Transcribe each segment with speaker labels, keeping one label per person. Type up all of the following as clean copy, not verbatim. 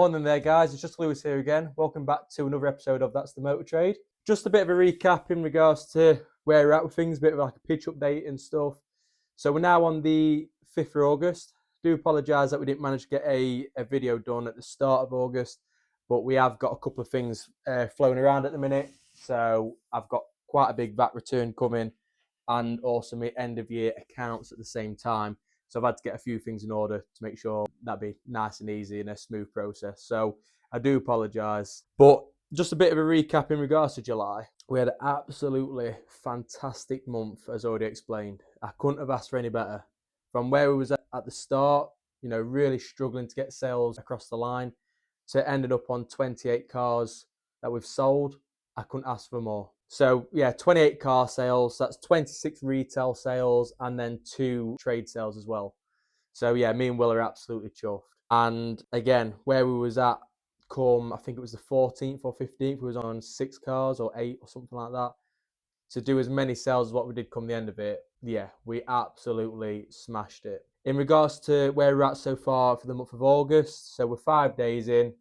Speaker 1: Morning there, guys. It's just Lewis here again. Welcome back to another episode of That's the Motor Trade. Just a bit of a recap in regards to where we're at with things, a bit of like a pitch update and stuff. So we're now on the 5th of August. I do apologise that we didn't manage to get a video done at the start of August, but we have got a couple of things flowing around at the minute. So I've got quite a big VAT return coming and also my end of year accounts at the same time. So I've had to get a few things in order to make sure that'd be nice and easy and a smooth process. So I do apologise. But just a bit of a recap in regards to July. We had an absolutely fantastic month, as already explained. I couldn't have asked for any better. From where we was at the start, really struggling to get sales across the line, to ending up on 28 cars that we've sold. I couldn't ask for more. So yeah, 28 car sales, that's 26 retail sales, and then 2 trade sales as well. So yeah, me and Will are absolutely chuffed. And again, where we was at come, I think it was the 14th or 15th, we was on 6 cars or 8 or something like that. To do as many sales as what we did come the end of it, yeah, we absolutely smashed it. In regards to where we're at so far for the month of August, so we're 5 days in,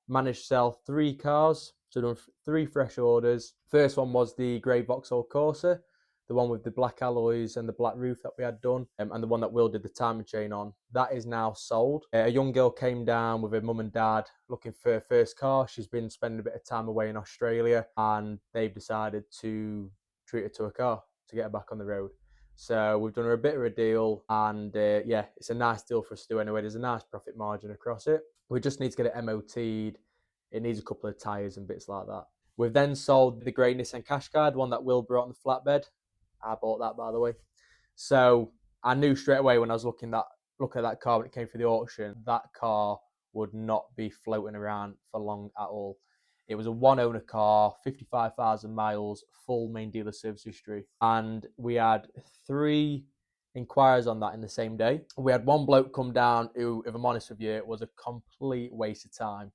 Speaker 1: managed to sell 3 cars, so done 3 fresh orders. First one was the grey Vauxhall Corsa, the one with the black alloys and the black roof that we had done, and the one that Will did the timing chain on. That is now sold. A young girl came down with her mum and dad looking for her first car. She's been spending a bit of time away in Australia, and they've decided to treat her to a car to get her back on the road. So we've done her a bit of a deal, and yeah, it's a nice deal for us to do anyway. There's a nice profit margin across it. We just need to get it MOT'd. It needs a couple of tyres and bits like that. We've then sold the grey Nissan Qashqai, the one that Will brought on the flatbed. I bought that, by the way. So I knew straight away when I was looking at that car when it came through the auction, that car would not be floating around for long at all. It was a one-owner car, 55,000 miles, full main dealer service history. And we had 3 inquiries on that in the same day. We had one bloke come down who, if I'm honest with you, was a complete waste of time.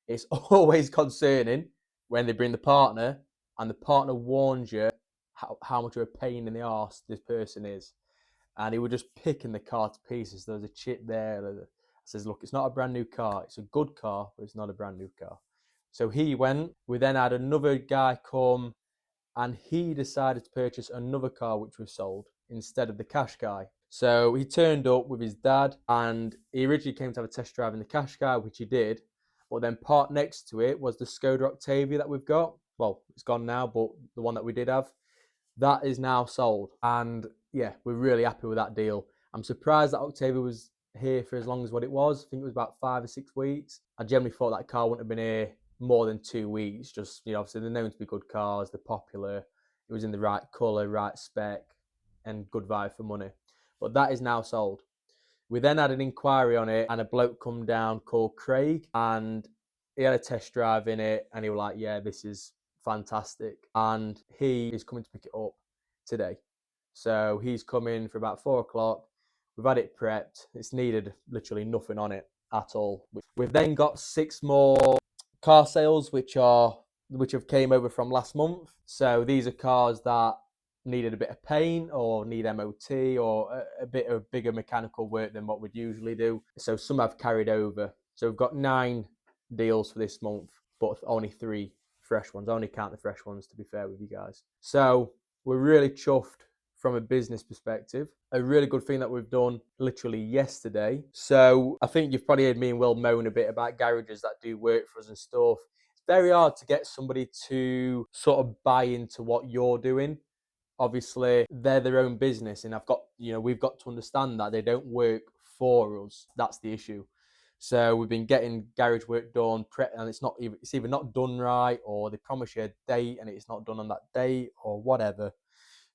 Speaker 1: It's always concerning when they bring the partner and the partner warns you how much of a pain in the arse this person is. And he was just picking the car to pieces. There was a chip there. I says, look, it's not a brand new car. It's a good car, but it's not a brand new car. So he went. We then had another guy come, and he decided to purchase another car which was sold instead of the Qashqai. So he turned up with his dad, and he originally came to have a test drive in the Qashqai, which he did. But then parked next to it was the Skoda Octavia that we've got. Well, it's gone now, but the one that we did have, that is now sold. And yeah, we're really happy with that deal. I'm surprised that Octavia was here for as long as what it was. I think it was about 5 or 6 weeks. I generally thought that car wouldn't have been here more than 2 weeks. Just, obviously they're known to be good cars, they're popular. It was in the right colour, right spec, and good value for money. But that is now sold. We then had an inquiry on it, and a bloke come down called Craig, and he had a test drive in it, and he was like, yeah, this is fantastic. And he is coming to pick it up today. So he's coming for about 4 o'clock. We've had it prepped. It's needed literally nothing on it at all. We've then got 6 more car sales, which have came over from last month. So these are cars that needed a bit of paint or need MOT or a bit of bigger mechanical work than what we'd usually do. So some have carried over. So we've got 9 deals for this month, but only 3 fresh ones. I only count the fresh ones, to be fair with you guys. So we're really chuffed from a business perspective. A really good thing that we've done literally yesterday. So I think you've probably heard me and Will moan a bit about garages that do work for us and stuff. It's very hard to get somebody to sort of buy into what you're doing. Obviously, they're their own business, and we've got to understand that they don't work for us. That's the issue. So we've been getting garage work done, and it's either not done right, or they promise you a date and it's not done on that date, or whatever.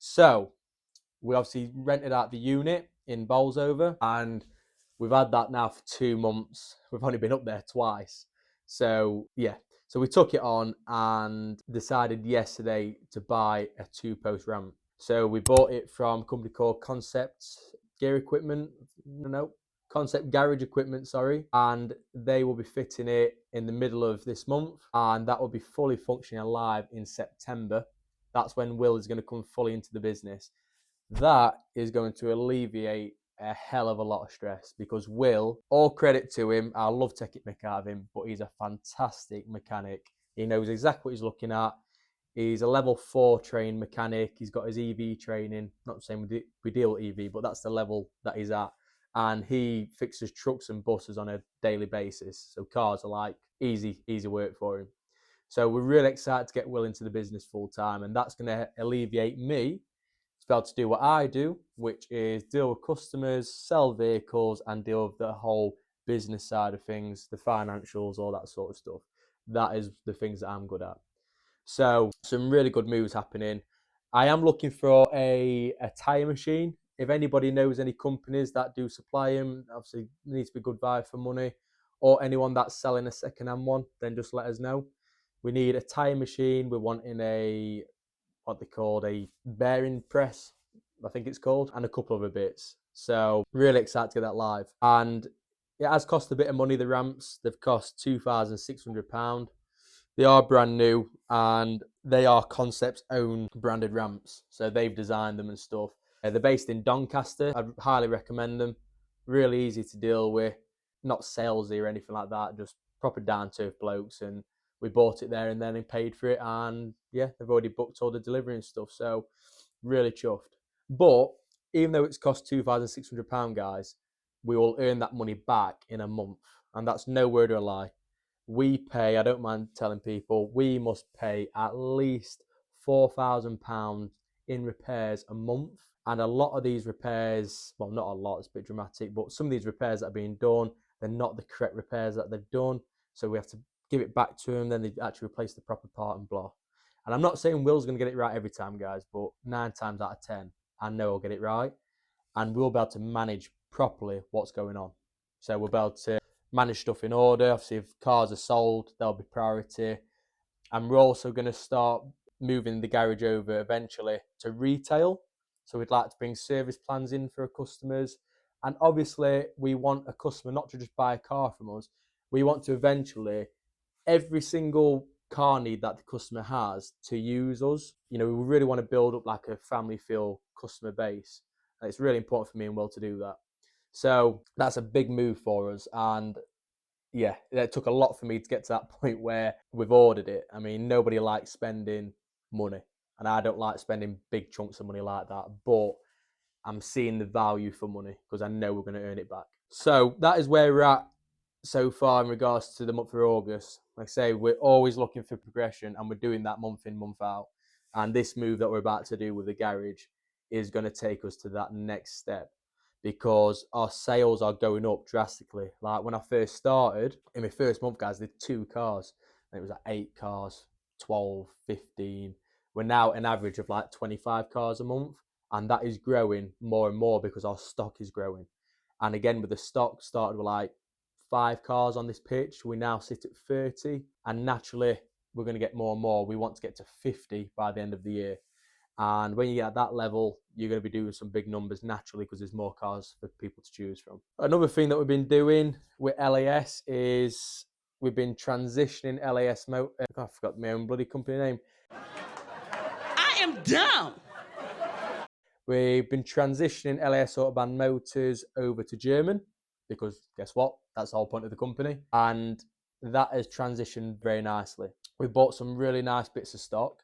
Speaker 1: So we obviously rented out the unit in Bolsover, and we've had that now for 2 months. We've only been up there twice. So yeah. So we took it on and decided yesterday to buy a 2-post ramp. So we bought it from a company called Concept Garage Equipment, sorry. And they will be fitting it in the middle of this month, and that will be fully functioning live in September. That's when Will is going to come fully into the business. That is going to alleviate a hell of a lot of stress because Will, all credit to him, I love taking mick out of him, but he's a fantastic mechanic. He knows exactly what he's looking at. He's a level 4 trained mechanic. He's got his EV training. Not saying we deal with EV, but that's the level that he's at. And he fixes trucks and buses on a daily basis. So cars are like easy work for him. So we're really excited to get Will into the business full time, and that's going to alleviate me to be able to do what I do, which is deal with customers, sell vehicles, and deal with the whole business side of things, the financials, all that sort of stuff. That is the things that I'm good at. So some really good moves happening. I am looking for a tyre machine. If anybody knows any companies that do supply them, obviously it needs to be good value for money, or anyone that's selling a second-hand one, then just let us know. We need a tyre machine. We're wanting a, what they called, a bearing press, I think it's called, and a couple other bits. So really excited to get that live. And it has cost a bit of money, the ramps. They've cost £2,600. They are brand new and they are Concept's own branded ramps. So they've designed them and stuff. They're based in Doncaster. I'd highly recommend them. Really easy to deal with. Not salesy or anything like that. Just proper down-to-earth blokes. And we bought it there and then and paid for it. And yeah, they've already booked all the delivery and stuff. So really chuffed. But even though it's cost £2,600, guys, we will earn that money back in a month. And that's no word of a lie. We pay, I don't mind telling people, we must pay at least £4,000 in repairs a month. And a lot of these repairs, well, not a lot, it's a bit dramatic, but some of these repairs that are being done, they're not the correct repairs that they've done. So we have to give it back to them, then they actually replace the proper part and blah. And I'm not saying Will's going to get it right every time, guys, but 9 times out of 10, I know I'll get it right. And we'll be able to manage properly what's going on. So we'll be able to manage stuff in order. Obviously, if cars are sold, they'll be priority. And we're also going to start moving the garage over eventually to retail. So we'd like to bring service plans in for our customers. And obviously, we want a customer not to just buy a car from us. We want to eventually, every single car need that the customer has, to use us. You know, we really want to build up like a family feel customer base. And it's really important for me and Will to do that. So that's a big move for us. And yeah, it took a lot for me to get to that point where we've ordered it. I mean, nobody likes spending money. And I don't like spending big chunks of money like that. But I'm seeing the value for money because I know we're going to earn it back. So that is where we're at so far in regards to the month of August. Like I say, we're always looking for progression and we're doing that month in, month out. And this move that we're about to do with the garage is going to take us to that next step because our sales are going up drastically. Like when I first started, in my first month, guys, I did 2 cars. And it was like 8 cars, 12, 15. We're now an average of like 25 cars a month. And that is growing more and more because our stock is growing. And again, with the stock started with like 5 cars on this pitch, we now sit at 30. And naturally, we're going to get more and more. We want to get to 50 by the end of the year. And when you get at that level, you're going to be doing some big numbers naturally because there's more cars for people to choose from. Another thing that we've been doing with LAS is we've been transitioning LAS Motor. I forgot my own bloody company name.
Speaker 2: I am dumb.
Speaker 1: We've been transitioning LAS Autobahn Motors over to German because guess what? That's the whole point of the company. And that has transitioned very nicely. We bought some really nice bits of stock,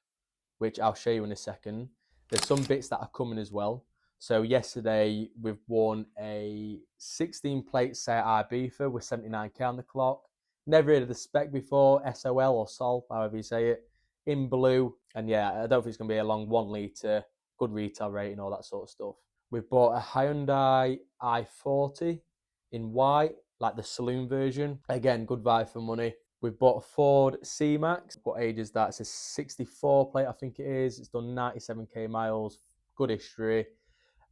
Speaker 1: which I'll show you in a second. There's some bits that are coming as well. So yesterday we've won a 16 plate Seat Ibiza with 79k on the clock. Never heard of the spec before, SOL or SOL, however you say it, in blue. And yeah, I don't think it's going to be a long 1 litre, good retail rating, all that sort of stuff. We've bought a Hyundai i40 in white, like the saloon version. Again, good vibe for money. We've bought a Ford C-Max. What age is that? It's a 64 plate, I think it is. It's done 97k miles, good history.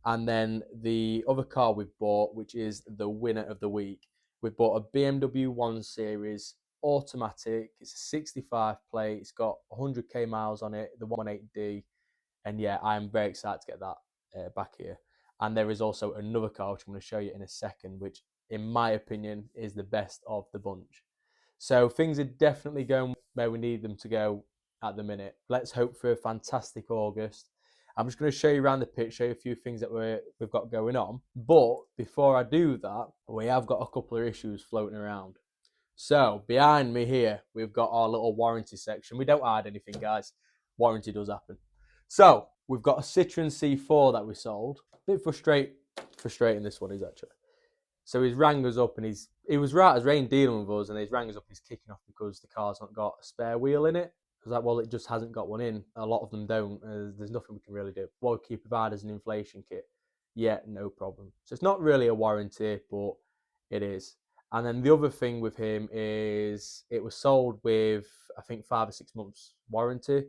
Speaker 1: And then the other car we've bought, which is the winner of the week, we've bought a BMW 1 Series automatic. It's a 65 plate. It's got 100k miles on it, the 18D. And yeah, I'm very excited to get that back here. And there is also another car, which I'm going to show you in a second, which in my opinion is the best of the bunch. So things are definitely going where we need them to go at the minute. Let's hope for a fantastic August. I'm just going to show you around the pit, show you a few things that we've got going on. But before I do that, we have got a couple of issues floating around. So behind me here, we've got our little warranty section. We don't hide anything, guys. Warranty does happen. So we've got a Citroen C4 that we sold. A bit frustrating this one is actually. So he's rang us up and he was right as rain dealing with us, and he's rang us up and he's kicking off because the car's not got a spare wheel in it. I was like, well, it just hasn't got one in. A lot of them don't. There's nothing we can really do. Well, can you provide us an inflation kit? Yeah, no problem. So it's not really a warranty, but it is. And then the other thing with him is it was sold with, I think, 5 or 6 months warranty.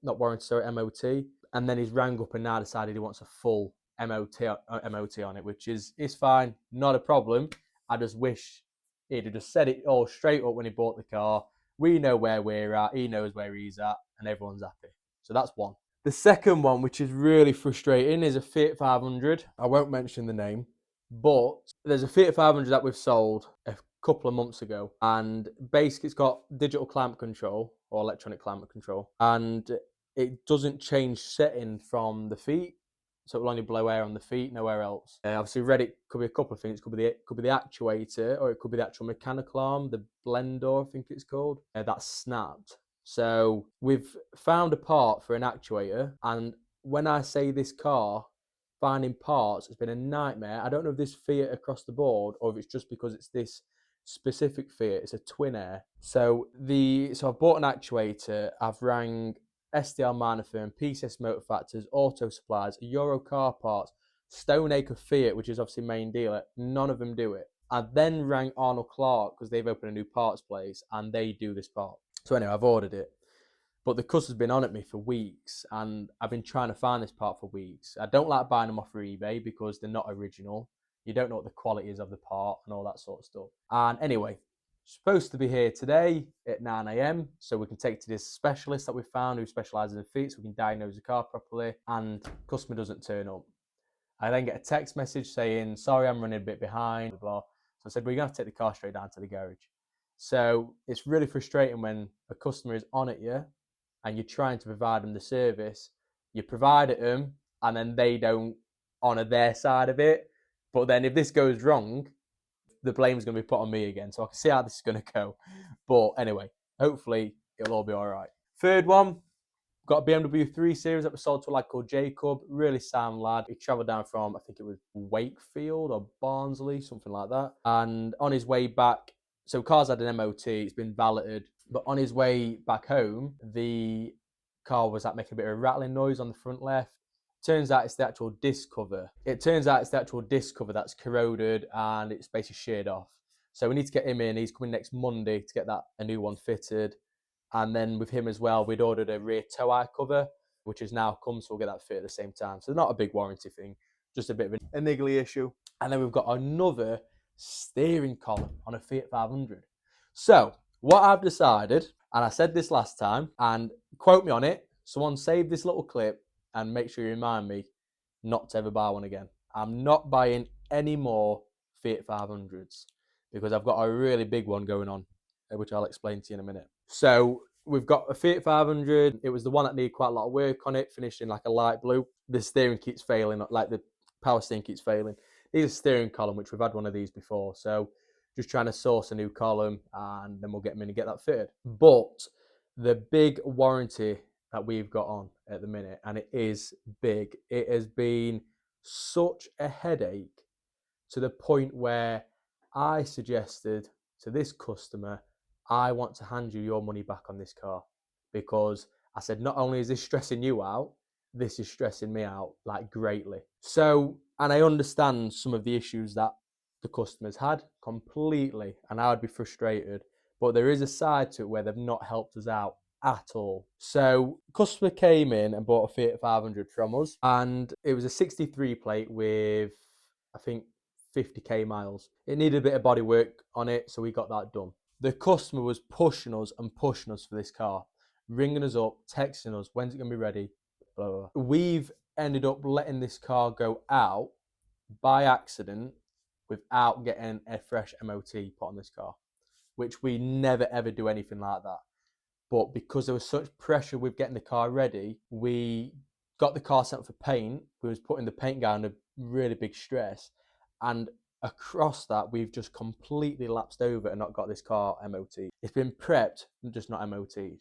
Speaker 1: Not warranty, sorry, MOT. And then he's rang up and now decided he wants a full MOT on it, which is fine, not a problem. I just wish he'd have just said it all straight up when he bought the car. We know where we're at, he knows where he's at, and everyone's happy. So that's one. The second one, which is really frustrating, is a Fiat 500. I won't mention the name, but there's a Fiat 500 that we've sold a couple of months ago, and basically it's got digital climate control or electronic climate control, and it doesn't change setting from the feet, so it will only blow air on the feet, nowhere else. Obviously, Reddit could be a couple of things. It could be the actuator, or it could be the actual mechanical arm, the blender, I think it's called, that's snapped. So we've found a part for an actuator, and when I say this car, finding parts has been a nightmare. I don't know if this Fiat across the board, or if it's just because it's this specific Fiat. It's a twin air. So I've bought an actuator. I've rang SDR Minor Firm, PCS Motor Factors, Auto Supplies, Euro Car Parts, Stoneacre Fiat, which is obviously main dealer. None of them do it. I then rang Arnold Clark because they've opened a new parts place and they do this part. So anyway, I've ordered it. But the customer's been on at me for weeks, and I've been trying to find this part for weeks. I don't like buying them off of eBay because they're not original. You don't know what the quality is of the part and all that sort of stuff. And anyway, supposed to be here today at 9 a.m. so we can take it to this specialist that we found who specialises in feet so we can diagnose the car properly, and customer doesn't turn up. I then get a text message saying, sorry, I'm running a bit behind, blah, blah. So I said, well, you're going to have to take the car straight down to the garage. So it's really frustrating when a customer is on at you and you're trying to provide them the service, you provide it them, and then they don't honour their side of it. But then if this goes wrong, the blame's going to be put on me again. So I can see how this is going to go. But anyway, hopefully it'll all be all right. Third one, got a BMW 3 Series that was sold to a lad called Jacob. Really sound lad. He travelled down from, I think it was Wakefield or Barnsley, something like that. And on his way back, so car's had an MOT, it's been valeted. But on his way back home, the car was like making a bit of a rattling noise on the front left. Turns out it's the actual disc cover. That's corroded and it's basically sheared off. So we need to get him in. He's coming next Monday to get a new one fitted. And then with him as well, we'd ordered a rear tow eye cover, which has now come, so we'll get that fit at the same time. So not a big warranty thing, just a bit of a niggly issue. And then we've got another steering column on a Fiat 500. So what I've decided, and I said this last time, and quote me on it, someone save this little clip and make sure you remind me not to ever buy one again. I'm not buying any more Fiat 500s because I've got a really big one going on, which I'll explain to you in a minute. So we've got a Fiat 500. It was the one that needed quite a lot of work on it, finished in like a light blue. The steering keeps failing, like the power steering keeps failing. These are steering column, which we've had one of these before. So just trying to source a new column and then we'll get them in and get that fitted. But the big warranty that we've got on at the minute, and it is big, it has been such a headache to the point where I suggested to this customer, I want to hand you your money back on this car, because I said, not only is this stressing you out, this is stressing me out like greatly. So, and I understand some of the issues that the customers had completely, and I would be frustrated, but there is a side to it where they've not helped us out at all. So customer came in and bought a Fiat 500 from us, and it was a 63 plate with, I think, 50k miles. It needed a bit of body work on it, so we got that done. The customer was pushing us for this car, ringing us up, texting us, when's it going to be ready, blah, blah, blah. We've ended up letting this car go out by accident without getting a fresh MOT put on this car, which we never ever do anything like that. But because there was such pressure with getting the car ready, we got the car sent for paint. We was putting the paint guy under really big stress, and across that we've just completely lapsed over and not got this car MOT. It's been prepped, just not MOT'd.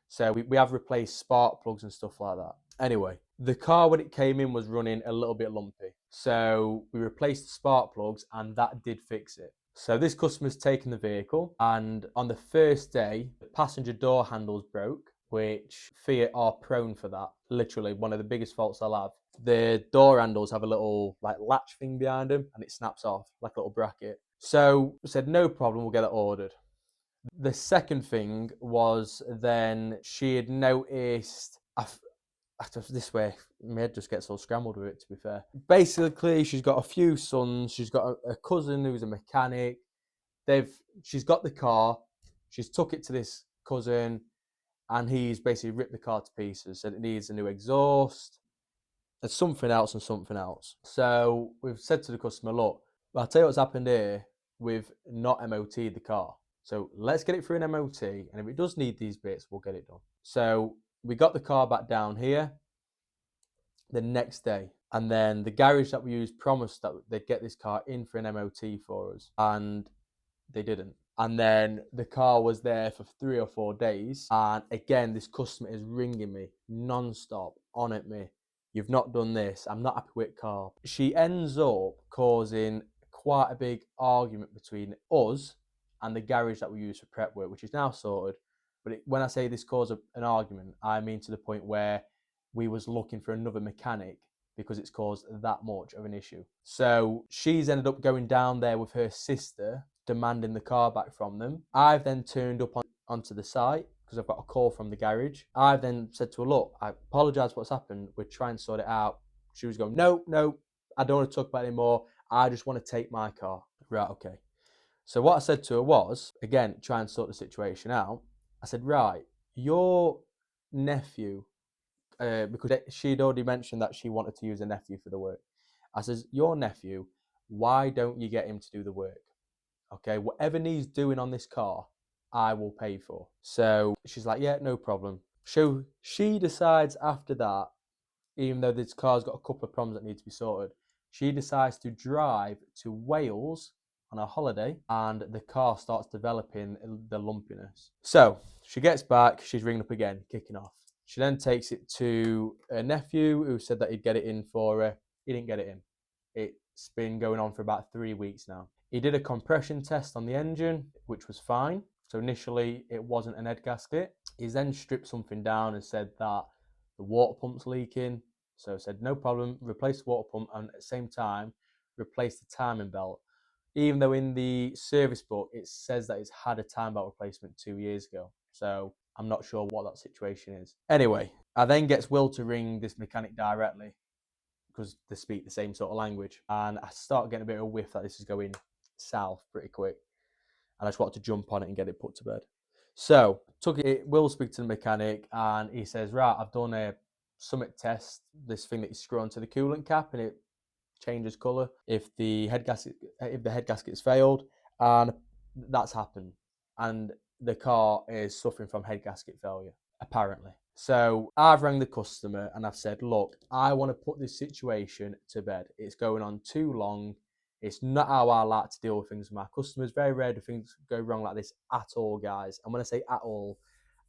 Speaker 1: So we have replaced spark plugs and stuff like that. Anyway, the car when it came in was running a little bit lumpy. So we replaced the spark plugs and that did fix it. So this customer's taken the vehicle, and on the first day, the passenger door handles broke, which Fiat are prone for that. Literally one of the biggest faults they'll have. The door handles have a little like latch thing behind them and it snaps off like a little bracket. So we said no problem, we'll get it ordered. The second thing was then she had noticed. This way, my head just gets all scrambled with it, to be fair. Basically, she's got a few sons. She's got a cousin who's a mechanic. She's got the car. She's took it to this cousin, and he's basically ripped the car to pieces. Said it needs a new exhaust, and something else, and something else. So we've said to the customer, look, I'll tell you what's happened here. We've not MOT'd the car. So let's get it through an MOT, and if it does need these bits, we'll get it done. So we got the car back down here the next day, and then the garage that we used promised that they'd get this car in for an MOT for us, and they didn't. And then the car was there for 3 or 4 days, and again, this customer is ringing me non-stop, on at me. You've not done this. I'm not happy with the car. She ends up causing quite a big argument between us and the garage that we use for prep work, which is now sorted. But when I say this caused an argument, I mean to the point where we was looking for another mechanic because it's caused that much of an issue. So she's ended up going down there with her sister, demanding the car back from them. I've then turned up onto the site because I've got a call from the garage. I've then said to her, look, I apologise for what's happened. We're trying to sort it out. She was going, no, I don't want to talk about it anymore. I just want to take my car. Right, okay. So what I said to her was, again, try and sort the situation out. I said, right, your nephew, because she'd already mentioned that she wanted to use a nephew for the work. I says, your nephew, why don't you get him to do the work? Okay, whatever needs doing on this car, I will pay for. So she's like, yeah, no problem. So she decides after that, even though this car's got a couple of problems that need to be sorted, she decides to drive to Wales on a holiday, and the car starts developing the lumpiness. So she gets back, she's ringing up again, kicking off. She then takes it to her nephew, who said that he'd get it in for her. He didn't get it in. It's been going on for about 3 weeks now. He did a compression test on the engine, which was fine. So initially, it wasn't an head gasket. He's then stripped something down and said that the water pump's leaking. So I said, no problem, replace the water pump, and at the same time, replace the timing belt. Even though in the service book, it says that it's had a time belt replacement 2 years ago. So I'm not sure what that situation is. Anyway, I then gets Will to ring this mechanic directly because they speak the same sort of language. And I start getting a bit of a whiff that this is going south pretty quick. And I just wanted to jump on it and get it put to bed. So took it, Will speak to the mechanic, and he says, right, I've done a summit test, this thing that you screw onto the coolant cap and it changes colour if the head gasket's failed, and that's happened. And the car is suffering from head gasket failure, apparently. So I've rang the customer and I've said, look, I want to put this situation to bed. It's going on too long. It's not how I like to deal with things with my customers. Very rare do things go wrong like this at all, guys. And when I say at all,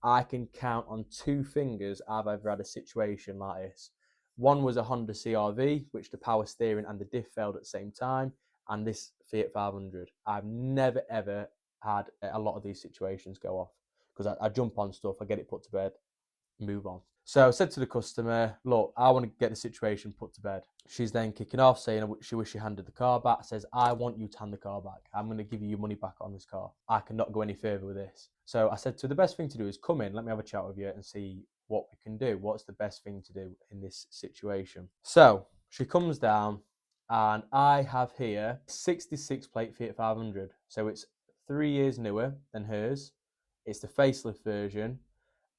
Speaker 1: I can count on 2 fingers I've ever had a situation like this. One was a Honda CR-V, which the power steering and the diff failed at the same time, and this Fiat 500. I've never ever had a lot of these situations go off because I jump on stuff, I get it put to bed, move on. So I said to the customer, look, I want to get the situation put to bed. She's then kicking off saying she wishes she handed the car back. Says, I want you to hand the car back. I'm going to give you your money back on this car. I cannot go any further with this. So I said to her, the best thing to do is come in, let me have a chat with you and see what we can do. What's the best thing to do in this situation? So she comes down, and I have here 66 plate Fiat 500. So it's 3 years newer than hers. It's the facelift version.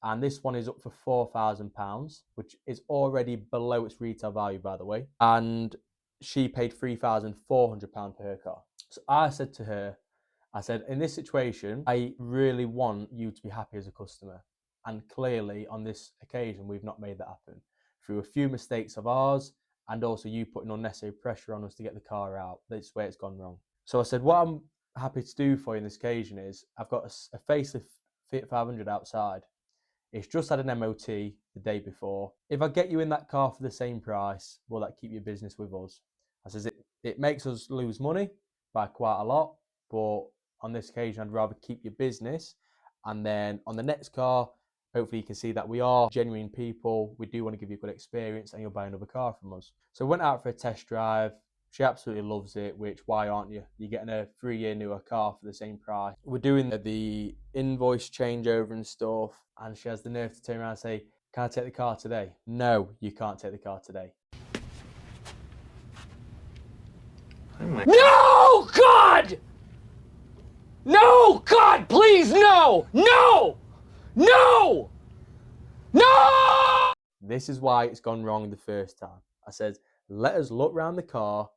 Speaker 1: And this one is up for £4,000, which is already below its retail value, by the way. And she paid £3,400 for her car. So I said to her, I said, in this situation, I really want you to be happy as a customer. And clearly, on this occasion, we've not made that happen. through a few mistakes of ours and also you putting unnecessary pressure on us to get the car out. That's where it's gone wrong. So I said, what I'm happy to do for you on this occasion is I've got a facelift Fiat 500 outside. It's just had an MOT the day before. If I get you in that car for the same price, will that keep your business with us? I says, it makes us lose money by quite a lot, but on this occasion, I'd rather keep your business. And then on the next car, hopefully you can see that we are genuine people. We do want to give you a good experience and you'll buy another car from us. So I went out for a test drive. She absolutely loves it, which why aren't you? You're getting a 3-year newer car for the same price. We're doing the invoice changeover and stuff, and she has the nerve to turn around and say, can I take the car today? No, you can't take the car today.
Speaker 3: No, God! No, God, please, no! No! No! No!
Speaker 1: This is why it's gone wrong the first time. I said, let us look around the car,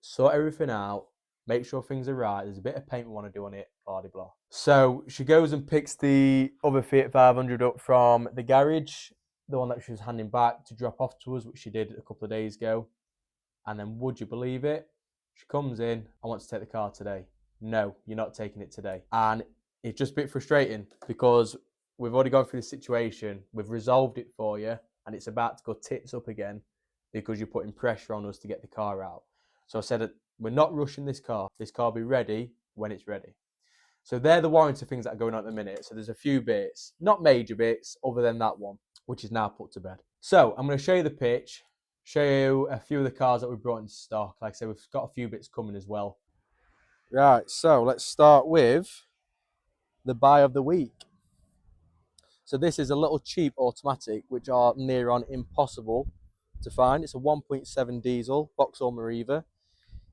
Speaker 1: sort everything out, make sure things are right. There's a bit of paint we want to do on it, blah, blah, blah. So she goes and picks the other Fiat 500 up from the garage, the one that she was handing back to drop off to us, which she did a couple of days ago. And then, would you believe it? She comes in, I want to take the car today. No, you're not taking it today. And it's just a bit frustrating because we've already gone through the situation, we've resolved it for you, and it's about to go tits up again because you're putting pressure on us to get the car out. So I said, we're not rushing this car. This car will be ready when it's ready. So they're the warranty things that are going on at the minute. So there's a few bits, not major bits, other than that one, which is now put to bed. So I'm going to show you the pitch, show you a few of the cars that we brought in stock. Like I said, we've got a few bits coming as well. Right, so let's start with the buy of the week. So this is a little cheap automatic, which are near on impossible to find. It's a 1.7 diesel Vauxhall Mariva.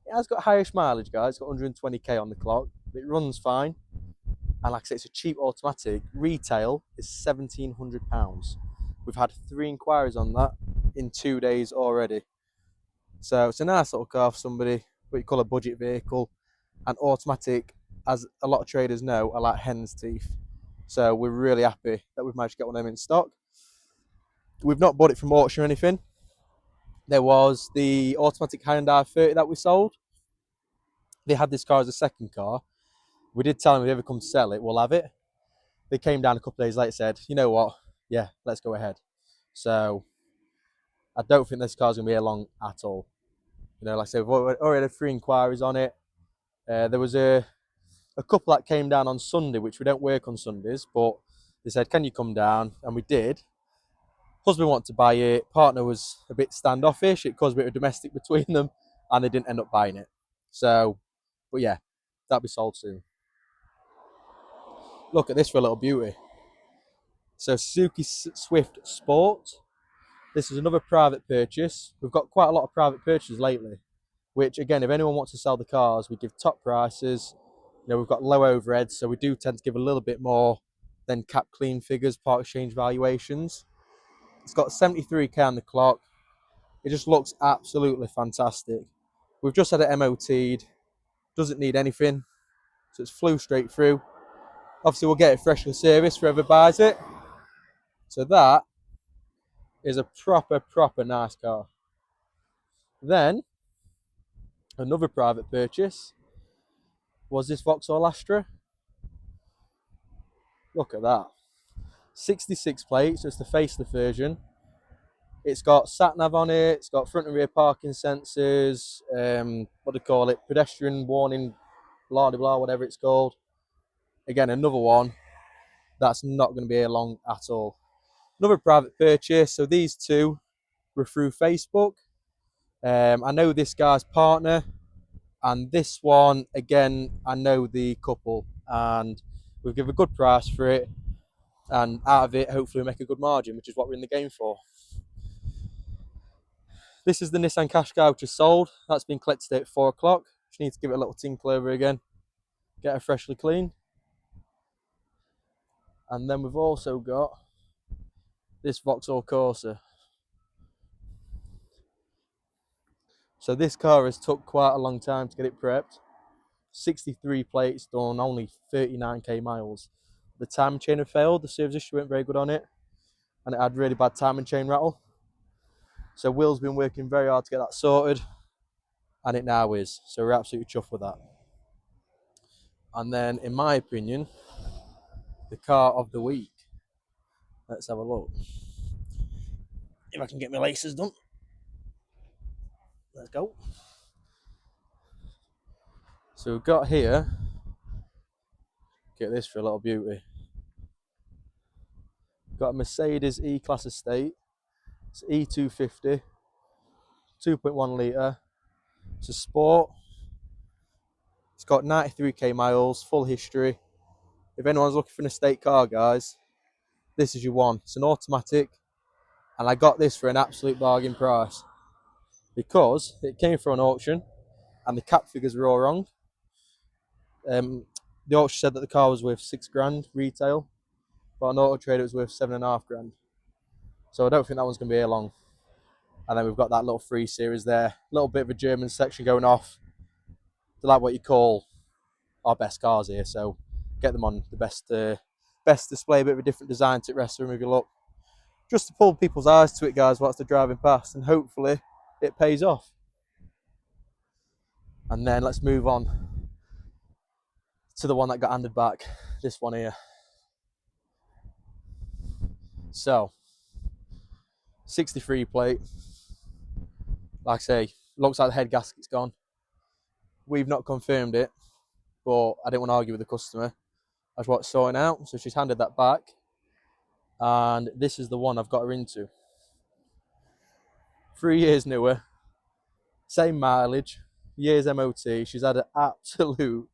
Speaker 1: It has got highish mileage, guys. It's got 120k on the clock. It runs fine. And like I said, it's a cheap automatic. Retail is £1,700. We've had 3 inquiries on that in 2 days already. So it's a nice little car for somebody, what you call a budget vehicle. And automatic, as a lot of traders know, are like hen's teeth. So we're really happy that we've managed to get one of them in stock. We've not bought it from auction or anything. There was the automatic Hyundai 30 that we sold. They had this car as a second car. We did tell them if we ever come to sell it, we'll have it. They came down a couple of days later and said, you know what, yeah, let's go ahead. So I don't think this car's going to be here long at all. You know, like I said, we've already had 3 inquiries on it. There was a couple that came down on Sunday, which we don't work on Sundays, but they said, can you come down? And we did. Husband wanted to buy it. Partner was a bit standoffish. It caused a bit of domestic between them, and they didn't end up buying it. So, but yeah, that'll be sold soon. Look at this for a little beauty. So Suzuki Swift Sport. This is another private purchase. We've got quite a lot of private purchases lately, which again, if anyone wants to sell the cars, we give top prices. You know, we've got low overheads, so we do tend to give a little bit more than cap clean figures, part exchange valuations. It's got 73k on the clock. It just looks absolutely fantastic. We've just had it MOT'd. Doesn't need anything, so it's flew straight through. Obviously, we'll get it freshly serviced for whoever buys it. So that is a proper nice car. Then, another private purchase was this Vauxhall Astra. Look at that. 66 plates, so it's the facelift version. It's got sat-nav on it, it's got front and rear parking sensors, what do you call it, pedestrian warning, blah, blah, blah, whatever it's called. Again, another one that's not going to be here long at all. Another private purchase, so these two were through Facebook. I know this guy's partner, and this one, again, I know the couple, and we'll give a good price for it, and out of it, hopefully we'll make a good margin, which is what we're in the game for. This is the Nissan Qashqai, which is sold. That's been collected at 4 o'clock. Just need to give it a little tinkle over again, get her freshly clean. And then we've also got this Vauxhall Corsa. So this car has took quite a long time to get it prepped. 63 plates done, only 39k miles. The timing chain had failed, the service issue weren't very good on it, and it had really bad timing chain rattle. So Will's been working very hard to get that sorted, and it now is. So we're absolutely chuffed with that. And then, in my opinion, the car of the week. Let's have a look. If I can get my laces done. Let's go. So we've got here, get this for a little beauty. Got a Mercedes E-Class Estate. It's E250, 2.1 litre. It's a sport. It's got 93k miles, full history. If anyone's looking for an estate car, guys, this is your one. It's an automatic, and I got this for an absolute bargain price because it came from an auction and the cap figures were all wrong. The auction said that the car was worth £6,000 retail, but on Auto Trader it was worth £7,500. So I don't think that one's going to be here long. And then we've got that little 3 Series there, a little bit of a German section going off. They're like what you call our best cars here, so get them on the best display, a bit of a different design to the rest of them if you look. Just to pull people's eyes to it, guys, whilst they're driving past, and hopefully it pays off. And then let's move on to the one that got handed back, this one here. So 63 plate, like I say, looks like the head gasket's gone. We've not confirmed it, but I didn't want to argue with the customer. I just want sorting out, so she's handed that back, and this is the one I've got her into. 3 years newer, same mileage, years MOT. She's had an absolute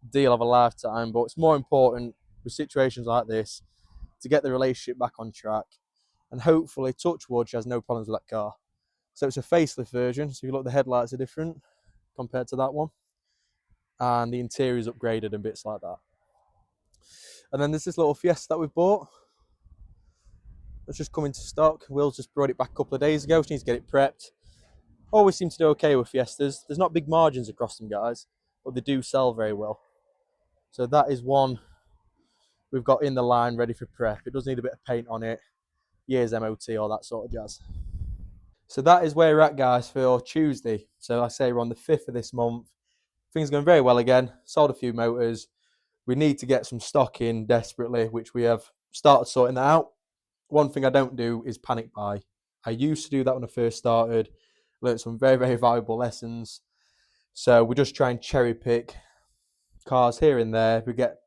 Speaker 1: deal of a lifetime, but it's more important with situations like this to get the relationship back on track, and hopefully, touch wood, she has no problems with that car. So it's a facelift version, so if you look, the headlights are different compared to that one, and the interior is upgraded and bits like that. And then there's this little Fiesta that we've bought that's just come into stock. Will's just brought it back a couple of days ago. She needs to get it prepped. Always seem to do okay with Fiestas. There's not big margins across them, guys, but they do sell very well. So that is one we've got in the line ready for prep. It does need a bit of paint on it, years MOT, all that sort of jazz. So that is where we're at, guys, for Tuesday. So I say we're on the 5th of this month. Things are going very well again. Sold a few motors. We need to get some stock in desperately, which we have started sorting that out. One thing I don't do is panic buy. I used to do that when I first started. Learned some very, very valuable lessons. So we just try and cherry pick cars here and there. We get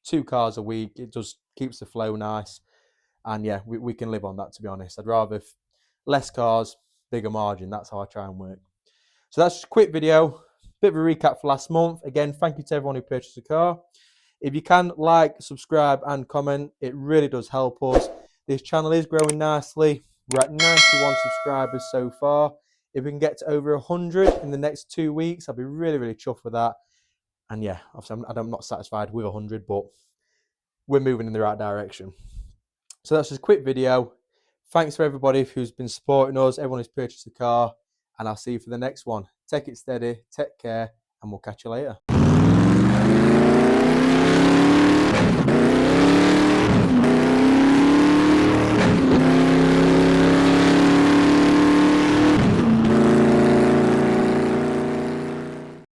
Speaker 1: 2 cars a week. It just keeps the flow nice. And yeah, we can live on that, to be honest. I'd rather less cars, bigger margin. That's how I try and work. So that's just a quick video. Bit of a recap for last month. Again, thank you to everyone who purchased a car. If you can, like, subscribe, and comment, it really does help us. This channel is growing nicely. We're at 91 subscribers so far. If we can get to over 100 in the next 2 weeks, I'll be really, really chuffed with that. And yeah, obviously I'm not satisfied with 100, but we're moving in the right direction. So that's just a quick video. Thanks for everybody who's been supporting us, everyone who's purchased a car, and I'll see you for the next one. Take it steady, take care, and we'll catch you later.